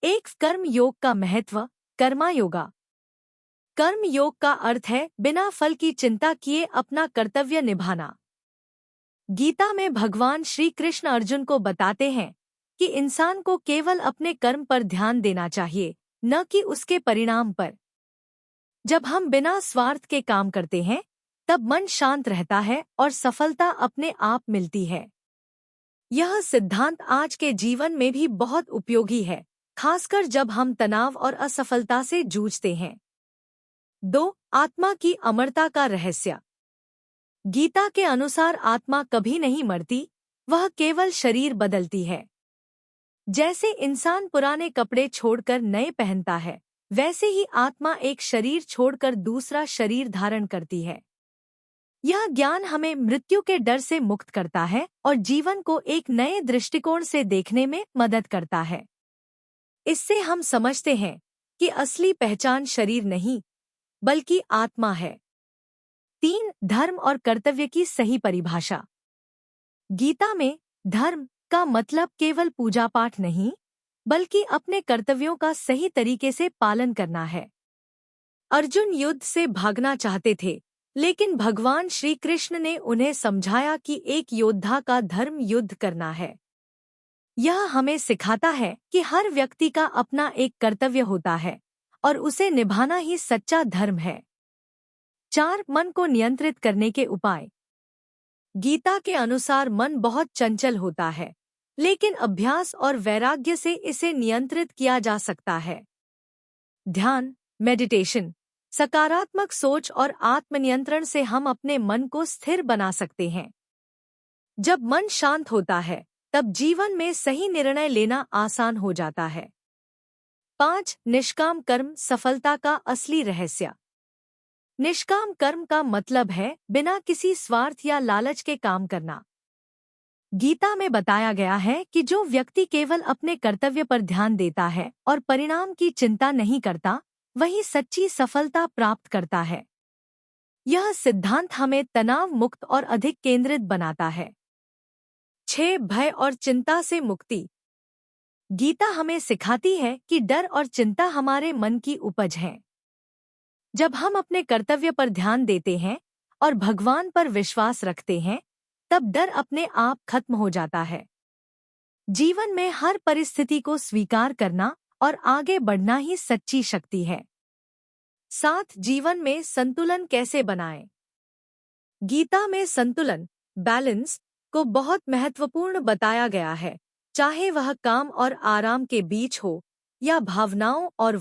एक कर्म योग का महत्व। कर्मा योगा। कर्म योग का अर्थ है बिना फल की चिंता किए अपना कर्तव्य निभाना। गीता में भगवान श्री कृष्ण अर्जुन को बताते हैं कि इंसान को केवल अपने कर्म पर ध्यान देना चाहिए, न कि उसके परिणाम पर। जब हम बिना स्वार्थ के काम करते हैं, तब मन शांत रहता है और सफलता अपने आप मिलती है। यह सिद्धांत आज के जीवन में भी बहुत उपयोगी है, खासकर जब हम तनाव और असफलता से जूझते हैं। 2. आत्मा की अमरता का रहस्य। गीता के अनुसार आत्मा कभी नहीं मरती, वह केवल शरीर बदलती है। जैसे इंसान पुराने कपड़े छोड़कर नए पहनता है, वैसे ही आत्मा एक शरीर छोड़कर दूसरा शरीर धारण करती है। यह ज्ञान हमें मृत्यु के डर से मुक्त करता है और जीवन को एक नए दृष्टिकोण से देखने में मदद करता है। इससे हम समझते हैं कि असली पहचान शरीर नहीं, बल्कि आत्मा है। 3. धर्म और कर्तव्य की सही परिभाषा। गीता में धर्म का मतलब केवल पूजा पाठ नहीं, बल्कि अपने कर्तव्यों का सही तरीके से पालन करना है। अर्जुन युद्ध से भागना चाहते थे, लेकिन भगवान श्री कृष्ण ने उन्हें समझाया कि एक योद्धा का धर्म युद्ध करना है। यह हमें सिखाता है कि हर व्यक्ति का अपना एक कर्तव्य होता है और उसे निभाना ही सच्चा धर्म है। 4. मन को नियंत्रित करने के उपाय। गीता के अनुसार मन बहुत चंचल होता है, लेकिन अभ्यास और वैराग्य से इसे नियंत्रित किया जा सकता है। ध्यान, मेडिटेशन, सकारात्मक सोच और आत्मनियंत्रण से हम अपने मन को स्थिर बना सकते हैं। जब मन शांत होता है, तब जीवन में सही निर्णय लेना आसान हो जाता है। 5. निष्काम कर्म सफलता का असली रहस्य। निष्काम कर्म का मतलब है बिना किसी स्वार्थ या लालच के काम करना। गीता में बताया गया है कि जो व्यक्ति केवल अपने कर्तव्य पर ध्यान देता है और परिणाम की चिंता नहीं करता, वही सच्ची सफलता प्राप्त करता है। यह सिद्धांत हमें तनाव मुक्त और अधिक केंद्रित बनाता है। 6. भय और चिंता से मुक्ति। गीता हमें सिखाती है कि डर और चिंता हमारे मन की उपज है। जब हम अपने कर्तव्य पर ध्यान देते हैं और भगवान पर विश्वास रखते हैं, तब डर अपने आप खत्म हो जाता है। जीवन में हर परिस्थिति को स्वीकार करना और आगे बढ़ना ही सच्ची शक्ति है। 7. जीवन में संतुलन कैसे बनाएं। गीता में संतुलन, बैलेंस को बहुत महत्वपूर्ण बताया गया है, चाहे वह काम और आराम के बीच हो या भावनाओं और